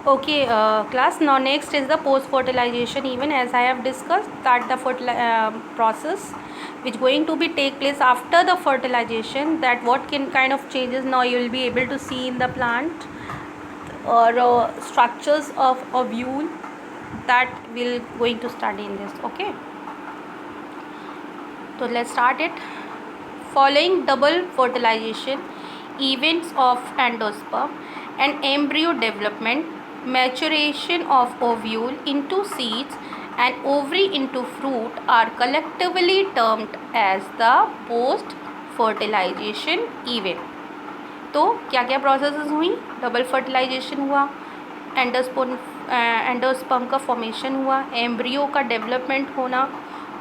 Okay, class. Now next is the post-fertilization event. As I have discussed that the process which going to be take place after the fertilization, that what kind of changes now you will be able to see in the plant or structures of ovule, that will going to study in this. Okay, so let's start it. Following double fertilization events of endosperm and embryo development, maturation of ovule into seeds and ovary into fruit are collectively termed as the post fertilization event. तो क्या क्या processes हुई? Double fertilisation हुआ, endosperm का formation हुआ, embryo का development होना,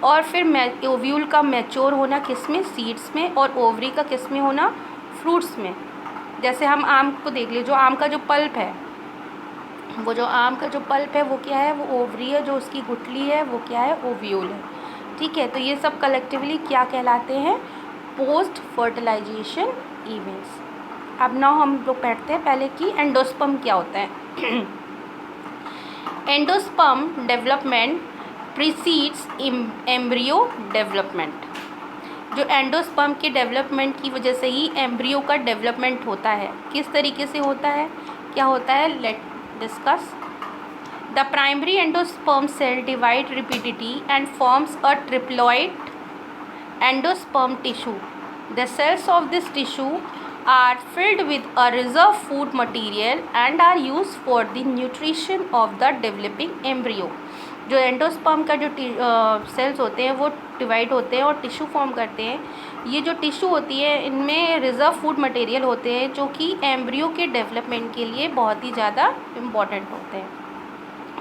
और फिर ओव्यूल का मैच्योर होना किस में? सीड्स में, और ओवरी का किस में होना? फ्रूट्स में. जैसे हम आम को देख लीजिए, जो आम का जो पल्प है, वो जो आम का जो पल्प है वो क्या है? वो ओवरी है. जो उसकी गुठली है वो क्या है? ओव्यूल है. ठीक है, तो ये सब कलेक्टिवली क्या कहलाते हैं? Post fertilization events. अब नाउ हम लोग बैठते हैं पहले कि एंडोस्पर्म क्या होता है. Endosperm development precedes embryo development. जो एंडोस्पर्म के डेवलपमेंट की वजह से ही एम्ब्रियो का डेवलपमेंट होता है. किस तरीके से होता है? क्या होता है? Let discuss. The primary endosperm cell divide repeatedly and forms a triploid endosperm tissue. The cells of this tissue are filled with a reserve food material and are used for the nutrition of the developing embryo. जो endosperm का जो sales होते हैं वो divide होते हैं और tissue form करते हैं. ये जो टिश्यू होती है इनमें रिजर्व फूड मटेरियल होते हैं जो कि एम्ब्रियो के डेवलपमेंट के लिए बहुत ही ज़्यादा इम्पॉर्टेंट होते हैं.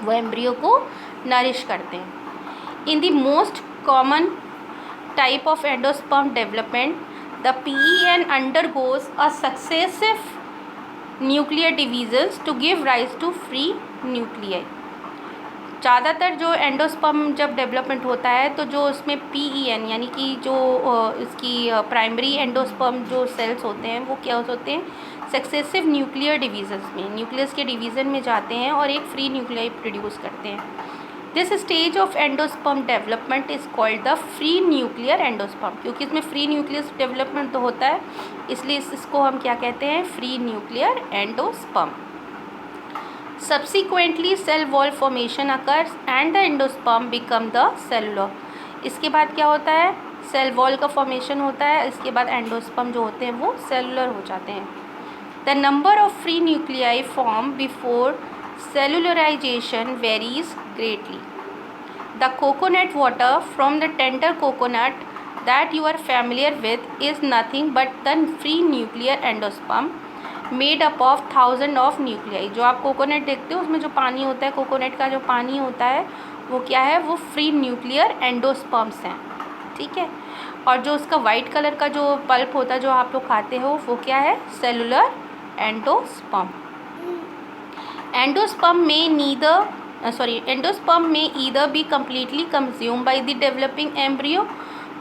वो एम्ब्रियो को नरिश करते हैं. In the most common type of endosperm development, the PEN undergoes a successive nuclear divisions to give rise to free nuclei. ज़्यादातर जो एंडोस्पर्म जब डेवलपमेंट होता है तो जो उसमें PEN यानी कि जो इसकी प्राइमरी एंडोस्पर्म जो सेल्स होते हैं वो क्या होते हैं? सक्सेसिव न्यूक्लियर डिवीजन्स में, न्यूक्लियस के डिवीज़न में जाते हैं और एक फ्री न्यूक्लियाई प्रोड्यूस करते हैं. This stage of endosperm development is called the free nuclear endosperm. क्योंकि इसमें फ्री न्यूक्लियस डेवलपमेंट तो होता है इसलिए इसको हम क्या कहते हैं? Free nuclear endosperm. Subsequently cell wall formation occurs and the endosperm become the cellular. इसके बाद क्या होता है? सेल वॉल का फॉर्मेशन होता है. इसके बाद एंडोस्पर्म जो होते हैं वो सेलुलर हो जाते हैं. The number of free nuclei form before cellularization varies greatly. The coconut water from the tender coconut that you are familiar with is nothing but the free nuclear endosperm made up of thousands of nuclei. जो आप coconut देखते हो उसमें जो पानी होता है, coconut का जो पानी होता है वो क्या है? वो फ्री न्यूक्लियर एंडोस्पर्म्स हैं. ठीक है, और जो उसका वाइट कलर का जो पल्प होता है जो आप लोग खाते हो वो क्या है? Cellular endosperm. Endosperm may either be completely consumed by the developing embryo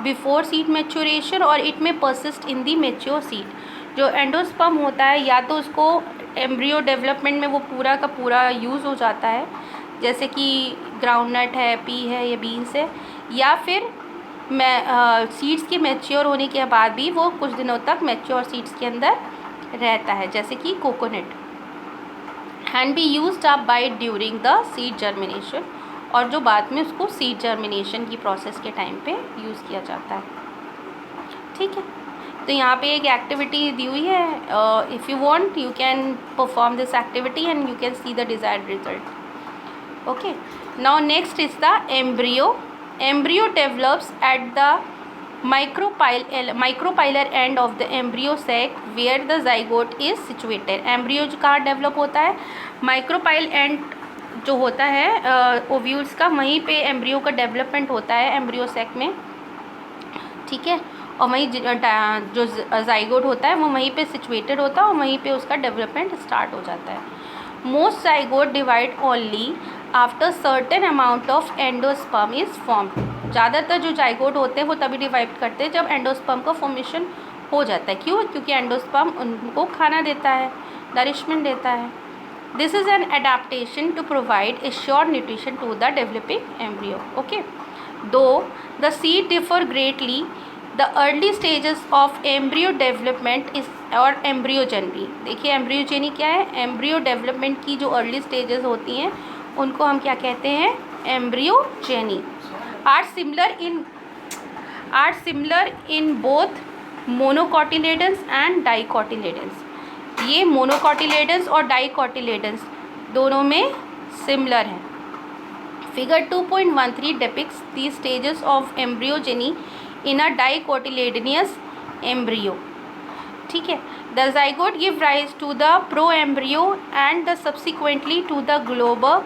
before seed maturation or it may persist in the mature seed. जो एंडोस्पर्म होता है या तो उसको एम्ब्रियो डेवलपमेंट में वो पूरा का पूरा यूज़ हो जाता है, जैसे कि ग्राउंडनट है, पी है या बीन्स है, या फिर सीड्स के मैच्योर होने के बाद भी वो कुछ दिनों तक मैच्योर सीड्स के अंदर रहता है, जैसे कि coconut. Can be used up by during the seed germination, और जो बाद में उसको सीड जर्मिनेशन की प्रोसेस के टाइम पे यूज़ किया जाता है. ठीक है, तो यहाँ पे एक एक्टिविटी दी हुई है. If you want you can perform this activity and you can see the desired result. Okay, now next is the embryo. Embryo develops at the micropylar end of the embryo sac where the zygote is situated. Embryo कहाँ develop होता है? Micropyle and जो होता है ovules का, वहीं पे embryo का डेवलपमेंट होता है एम्ब्रियो सेक में. ठीक है, और वहीं जो जाइगोट होता है वो वहीं पे सिचुएटेड होता है और वहीं पे उसका डेवलपमेंट स्टार्ट हो जाता है. Most zygote divide only after certain amount of endosperm is formed. ज़्यादातर जो जाइगोट होते हैं वो तभी डिवाइड करते हैं जब एंडोस्पर्म का फॉर्मेशन हो जाता है. क्यों? क्योंकि एंडोस्पर्म उनको खाना देता है, नरिशमेंट देता है. This is an adaptation to provide assured nutrition to the developing embryo. Okay. Though the seed differ greatly, the early stages of embryo development is और एम्ब्रियोजेनी. देखिए एम्ब्रियोजेनी क्या है? एम्ब्रियो डेवलपमेंट की जो अर्ली स्टेजेस होती हैं उनको हम क्या कहते हैं? Embryogeny. Are similar in both monocotyledons and dicotyledons. ये मोनोकॉटिलेडन्स और डाइकॉटिलेडन्स दोनों में सिमिलर हैं. Figure 2.13 depicts the stages of embryogeny in a dicotyledonous embryo. ठीक है. The zygote give rise to the proembryo and the subsequently to the globular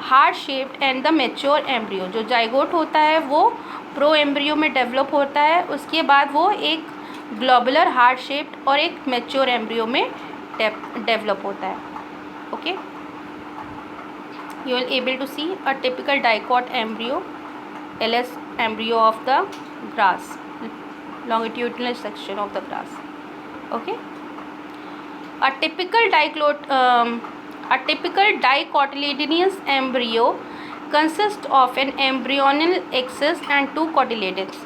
heart shaped and the mature embryo. जो zygote होता है वो pro embryo में develop होता है, उसके बाद वो एक ग्लोबुलर हार्ट शेप्ड और एक मैच्योर एम्ब्रियो में डेवलप होता है. Okay. You will able to see a typical dicot embryo, LS embryo of the grass, longitudinal section of the grass. Okay. A typical dicotyledonous embryo consists of an embryonal axis and two cotyledons.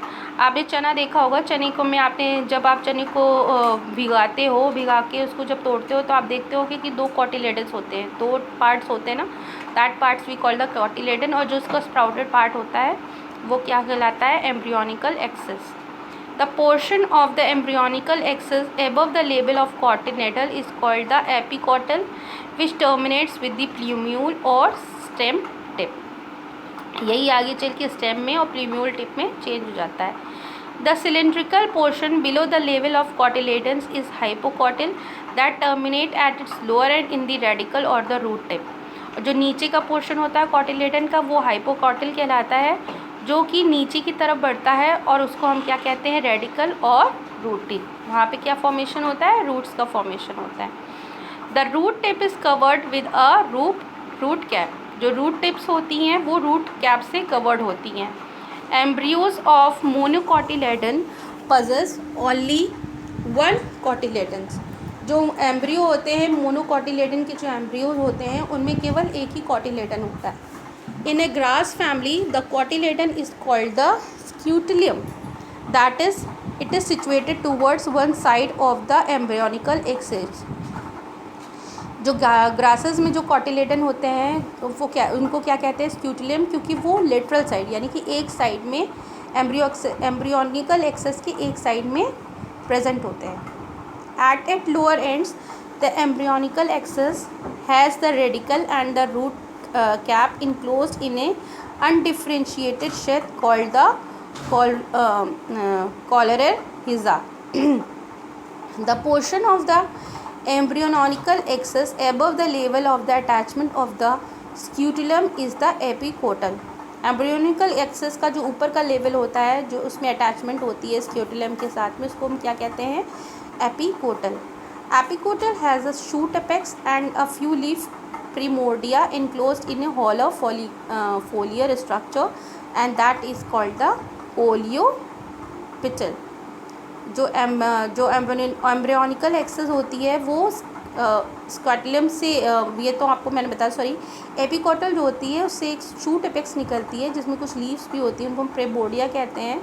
आपने चना देखा होगा. चने को में आपने जब आप चने को भिगा के उसको जब तोड़ते हो तो आप देखते हो कि दो कॉटिलेडन्स होते हैं, दो पार्ट्स होते हैं ना. That parts we call the cotyledon. और जो उसका स्प्राउटेड पार्ट होता है वो क्या कहलाता है? Embryonal axis. The portion of the embryonal axis above the level of cotyledon is called the epicotyl which terminates with the plumule और स्टेम टिप. यही आगे चल के स्टेम में और प्ल्यूम्यूल टिप में चेंज हो जाता है. The cylindrical portion below the level of cotyledons is hypocotyl that terminate at its lower end in the radicle और द रूट टिप. जो नीचे का पोर्शन होता है कॉटिलेडन का वो हाइपोकॉटिल कहलाता है, जो कि नीचे की तरफ बढ़ता है और उसको हम क्या कहते हैं? रेडिकल और रूट टिप. वहाँ पे क्या फॉर्मेशन होता है? रूट्स का फॉर्मेशन होता है. The root tip is covered with a root cap. जो रूट टिप्स होती हैं वो रूट कैप से कवर्ड होती हैं. Embryos of monocotyledon possess only one cotyledons. जो एम्ब्रियो होते हैं मोनोकॉटिलेडन के जो एम्ब्रियो होते हैं उनमें केवल एक ही कॉटिलेडन होता है. In a grass family the cotyledon is called the scutellum. That is it is situated towards one side of the embryonal axis. जो ग्रासेस में जो कॉटिलेडन होते हैं तो वो उनको क्या कहते हैं? स्क्यूटिलियम, क्योंकि वो लेटरल साइड यानी कि एक साइड में एम्ब्रियोनिकल एक्सिस की एक साइड में प्रेजेंट होते हैं. At lower ends, the embryonical axis has the radicle and the root cap enclosed in a undifferentiated sheath called the corollary hiza. The portion of the embryonical axis above the level of the attachment of the scutellum is the epicotyl. Embryonal axis का जो ऊपर का level होता है, जो उसमें attachment होती है स्क्यूटिलम के साथ में, उसको हम क्या कहते हैं? Epicotyl. Epicotyl has a shoot apex and a few leaf primordia enclosed in a hollow foliar structure and that is called the coleoptile. जो एम्ब्रियोनिकल एक्सिस होती है वो स्क्यूटिलम से ये तो आपको मैंने बताया, सॉरी, एपिकोटल जो होती है उससे एक शूट अपेक्स निकलती है जिसमें कुछ लीव्स भी होती हैं, उनको हम प्रीमोर्डिया कहते हैं.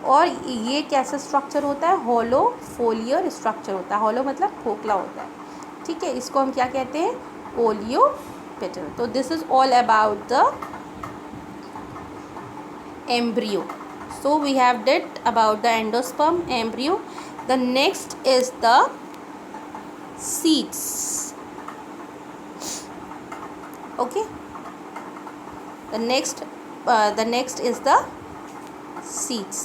और ये कैसा स्ट्रक्चर होता है? हॉलो फोलियर स्ट्रक्चर होता है. हॉलो मतलब खोखला होता है. ठीक है, इसको हम क्या कहते हैं? ओलियोपिटल. तो this is all about the embryo. So we have did about the endosperm, embryo. The next is the seeds. Okay, the next is the seeds.